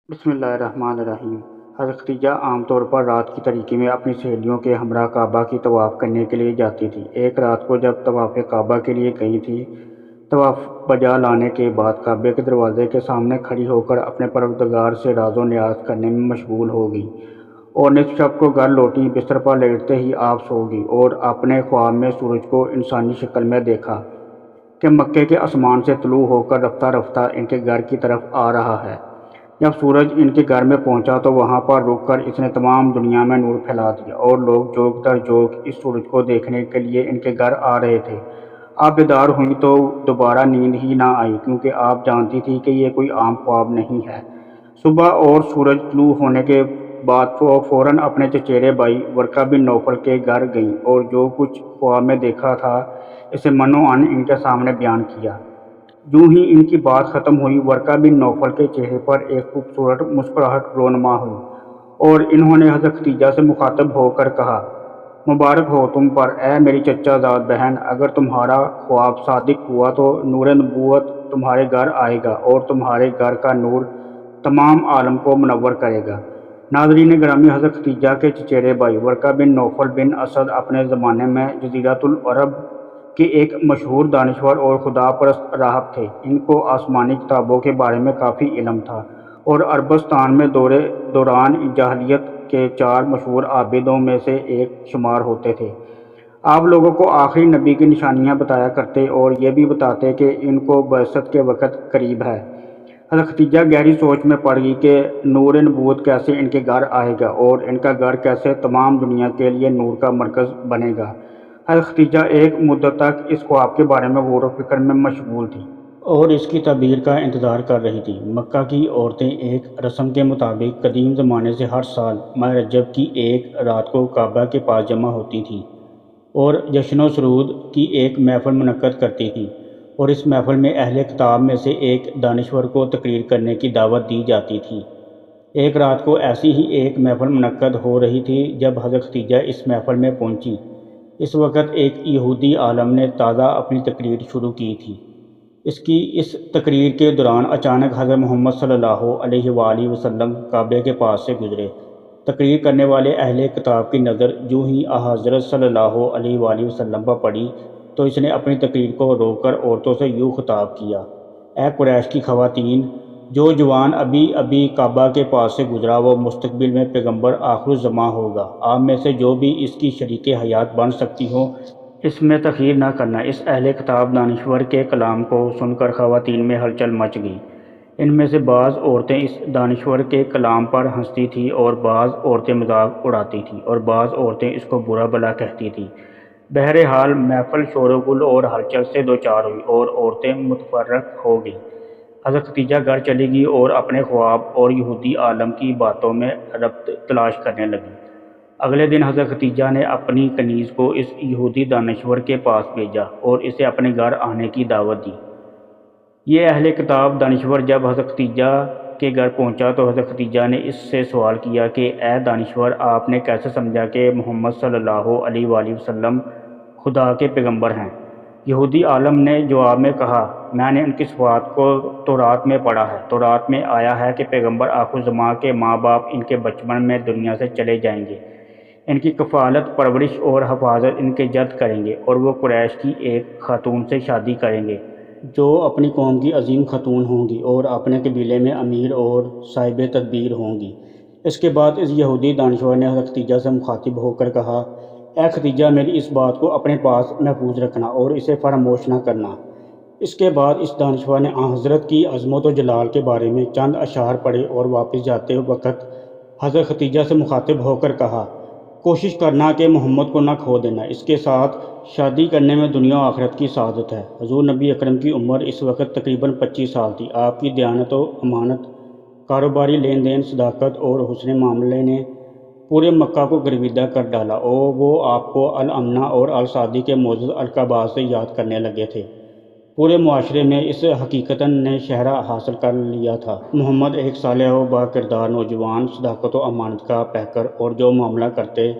بسم اللہ الرحمن الرحیم۔ حضرت خدیجہ عام طور پر رات کی تاریکی میں اپنی سہیلیوں کے ہمراہ کعبہ کی طواف کرنے کے لیے جاتی تھی۔ ایک رات کو جب طواف کعبہ کے لیے گئی تھی، طواف بجا لانے کے بعد کعبے کے دروازے کے سامنے کھڑی ہو کر اپنے پروردگار سے راز و نیاز کرنے میں مشغول ہو گئی، اور نصف شب کو گھر لوٹی۔ بستر پر لیٹتے ہی آپ سو گئی اور اپنے خواب میں سورج کو انسانی شکل میں دیکھا کہ مکے کے آسمان سے طلوع ہو کر رفتہ رفتہ ان کے گھر کی طرف آ رہا ہے۔ جب سورج ان کے گھر میں پہنچا تو وہاں پر رک کر اس نے تمام دنیا میں نور پھیلا دیا، اور لوگ جوگ در جوگ اس سورج کو دیکھنے کے لیے ان کے گھر آ رہے تھے۔ آپ بیدار ہوئی تو دوبارہ نیند ہی نہ آئی، کیونکہ آپ جانتی تھی کہ یہ کوئی عام خواب نہیں ہے۔ صبح اور سورج طلوع ہونے کے بعد وہ فوراً اپنے چچیرے بھائی ورقہ بن نوفل کے گھر گئیں اور جو کچھ خواب میں دیکھا تھا اسے منو عن ان کے سامنے بیان کیا۔ یوں ہی ان کی بات ختم ہوئی، ورقہ بن نوفل کے چہرے پر ایک خوبصورت مسکراہٹ رونما ہوئی، اور انہوں نے حضرت خدیجہ سے مخاطب ہو کر کہا: مبارک ہو تم پر اے میری چچا زاد بہن، اگر تمہارا خواب صادق ہوا تو نور نبوت تمہارے گھر آئے گا اور تمہارے گھر کا نور تمام عالم کو منور کرے گا۔ ناظرین گرامی، حضرت خدیجہ کے چچیرے بھائی ورقہ بن نوفل بن اسد اپنے زمانے میں جزیرۃ العرب کے ایک مشہور دانشور اور خدا پرست راہب تھے۔ ان کو آسمانی کتابوں کے بارے میں کافی علم تھا، اور عربستان میں دوران جاہلیت کے 4 مشہور عابدوں میں سے ایک شمار ہوتے تھے۔ آپ لوگوں کو آخری نبی کی نشانیاں بتایا کرتے اور یہ بھی بتاتے کہ ان کو بعثت کے وقت قریب ہے۔ حضرت خدیجہ گہری سوچ میں پڑ گئی کہ نور نبوت کیسے ان کے گھر آئے گا اور ان کا گھر کیسے تمام دنیا کے لیے نور کا مرکز بنے گا۔ حضرت خدیجہ ایک مدت تک اس خواب کے بارے میں غور و فکر میں مشغول تھی اور اس کی تعبیر کا انتظار کر رہی تھی۔ مکہ کی عورتیں ایک رسم کے مطابق قدیم زمانے سے ہر سال ماہ رجب کی ایک رات کو کعبہ کے پاس جمع ہوتی تھیں اور جشن و سرود کی ایک محفل منعقد کرتی تھیں، اور اس محفل میں اہل کتاب میں سے ایک دانشور کو تقریر کرنے کی دعوت دی جاتی تھی۔ ایک رات کو ایسی ہی ایک محفل منعقد ہو رہی تھی جب حضرت خدیجہ اس محفل میں پہنچی۔ اس وقت ایک یہودی عالم نے تازہ اپنی تقریر شروع کی تھی۔ اس تقریر کے دوران اچانک حضرت محمد صلی اللہ علیہ وآلہ وسلم کعبے کے پاس سے گزرے۔ تقریر کرنے والے اہل کتاب کی نظر جو ہی حضرت صلی اللہ علیہ وآلہ وسلم پر پڑی تو اس نے اپنی تقریر کو روک کر عورتوں سے یوں خطاب کیا: اے قریش کی خواتین، جو جوان ابھی کعبہ کے پاس سے گزرا وہ مستقبل میں پیغمبر آخر الزماں ہوگا۔ آپ میں سے جو بھی اس کی شریک حیات بن سکتی ہو اس میں تاخیر نہ کرنا۔ اس اہل کتاب دانشور کے کلام کو سن کر خواتین میں ہلچل مچ گئی۔ ان میں سے بعض عورتیں اس دانشور کے کلام پر ہنستی تھیں اور بعض عورتیں مذاق اڑاتی تھیں اور بعض عورتیں اس کو برا بھلا کہتی تھیں۔ بہرحال محفل شور و گل اور ہلچل سے دوچار ہوئی اور عورتیں متفرق ہو گئیں۔ حضرت خدیجہ گھر چلی گئی اور اپنے خواب اور یہودی عالم کی باتوں میں ربط تلاش کرنے لگی۔ اگلے دن حضرت خدیجہ نے اپنی کنیز کو اس یہودی دانشور کے پاس بھیجا اور اسے اپنے گھر آنے کی دعوت دی۔ یہ اہل کتاب دانشور جب حضرت خدیجہ کے گھر پہنچا تو حضرت خدیجہ نے اس سے سوال کیا کہ اے دانشور، آپ نے کیسے سمجھا کہ محمد صلی اللہ علیہ وآلہ وسلم خدا کے پیغمبر ہیں؟ یہودی عالم نے جواب میں کہا: میں نے ان کی صفات کو تورات میں پڑھا ہے۔ تورات میں آیا ہے کہ پیغمبر آخر الزماں کے ماں باپ ان کے بچپن میں دنیا سے چلے جائیں گے، ان کی کفالت پرورش اور حفاظت ان کے جد کریں گے، اور وہ قریش کی ایک خاتون سے شادی کریں گے جو اپنی قوم کی عظیم خاتون ہوں گی اور اپنے قبیلے میں امیر اور صاحب تدبیر ہوں گی۔ اس کے بعد اس یہودی دانشور نے حضرت خدیجہ سے مخاطب ہو کر کہا: اے خدیجہ، میری اس بات کو اپنے پاس محفوظ رکھنا اور اسے فراموش نہ کرنا۔ اس کے بعد اس دانشور نے حضرت کی عظمت و جلال کے بارے میں چند اشعار پڑھے اور واپس جاتے وقت حضرت خدیجہ سے مخاطب ہو کر کہا: کوشش کرنا کہ محمد کو نہ کھو دینا، اس کے ساتھ شادی کرنے میں دنیا و آخرت کی سعادت ہے۔ حضور نبی اکرم کی عمر اس وقت تقریباً 25 سال تھی۔ آپ کی دیانت و امانت، کاروباری لین دین، صداقت اور حسن معاملے نے پورے مکہ کو گرویدہ کر ڈالا اور وہ آپ کو الامنہ اور الصادی کے معزز القابات سے یاد کرنے لگے تھے۔ پورے معاشرے میں اس حقیقت نے شہرہ حاصل کر لیا تھا: محمد ایک صالح و با کردار نوجوان، صداقت و امانت کا پیکر، اور جو معاملہ کرتے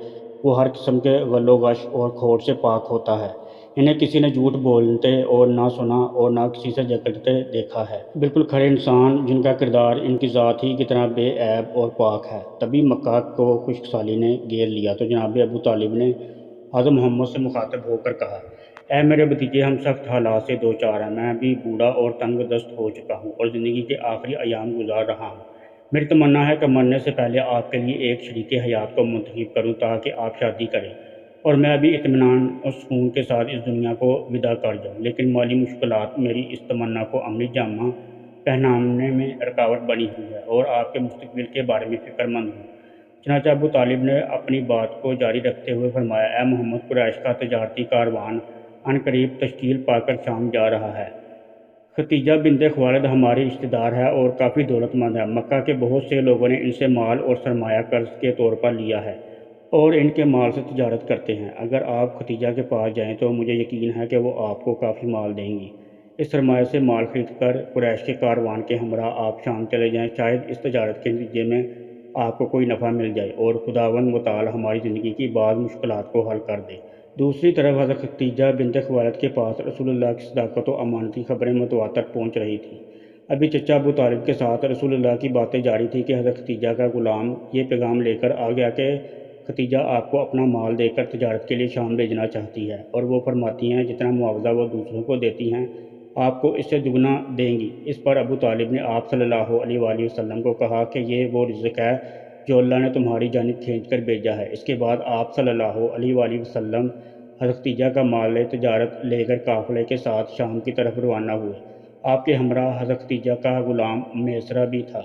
وہ ہر قسم کے غل و غش اور کھوٹ سے پاک ہوتا ہے۔ انہیں کسی نے جھوٹ بولتے اور نہ سنا اور نہ کسی سے جھگڑتے دیکھا ہے، بالکل کھڑے انسان جن کا کردار ان کی ذات ہی کی طرح بے عیب اور پاک ہے۔ تبھی مکہ کو خشک سالی نے گھیر لیا تو جناب ابو طالب نے حضرت محمد سے مخاطب ہو کر کہا، اے میرے بھتیجے، ہم سخت حالات سے دو چار ہیں، میں بھی بوڑھا اور تنگ دست ہو چکا ہوں اور زندگی کے آخری ایام گزار رہا ہوں۔ میری تمنا ہے کہ مرنے سے پہلے آپ کے لیے ایک شریک حیات کو منتخب کروں تاکہ آپ شادی کریں اور میں بھی اطمینان اور سکون کے ساتھ اس دنیا کو وداع کر جاؤں، لیکن مالی مشکلات میری اس تمنا کو عملی جامہ پہنانے میں رکاوٹ بنی ہوئی ہے اور آپ کے مستقبل کے بارے میں فکر مند ہوں۔ چنانچہ ابو طالب نے اپنی بات کو جاری رکھتے ہوئے فرمایا، اے محمد، قریش کا تجارتی کاروان عنقریب تشکیل پا کر شام جا رہا ہے۔ ختیجہ بنت خویلد ہماری رشتہ دار ہے اور کافی دولت مند ہے۔ مکہ کے بہت سے لوگوں نے ان سے مال اور سرمایہ قرض کے طور پر لیا ہے اور ان کے مال سے تجارت کرتے ہیں۔ اگر آپ ختیجہ کے پاس جائیں تو مجھے یقین ہے کہ وہ آپ کو کافی مال دیں گی۔ اس سرمایہ سے مال خرید کر قریش کے کاروان کے ہمراہ آپ شام چلے جائیں، شاید اس تجارت کے نتیجے میں آپ کو کوئی نفع مل جائے اور خداوند متعال ہماری زندگی کی بعض مشکلات کو حل کر دے۔ دوسری طرف حضرت ختیجہ بنت خویلد کے پاس رسول اللہ کی صداقت و امانتی خبریں متواتر پہنچ رہی تھیں۔ ابھی چچا ابو طالب کے ساتھ رسول اللہ کی باتیں جاری تھی کہ حضرت ختیجہ کا غلام یہ پیغام لے کر آ گیا کہ ختیجہ آپ کو اپنا مال دے کر تجارت کے لیے شام بھیجنا چاہتی ہے اور وہ فرماتی ہیں جتنا معاوضہ وہ دوسروں کو دیتی ہیں آپ کو اس سے دگنا دیں گی۔ اس پر ابو طالب نے آپ صلی اللہ علیہ وآلہ وسلم کو کہا کہ یہ وہ رزق ہے جو اللہ نے تمہاری جانب کھینچ کر بھیجا ہے۔ اس کے بعد آپ صلی اللہ علیہ وآلہ وسلم حضرت ختیجہ کا مال تجارت لے کر قافلے کے ساتھ شام کی طرف روانہ ہوئے۔ آپ کے ہمراہ حضرت ختیجہ کا غلام میسرہ بھی تھا۔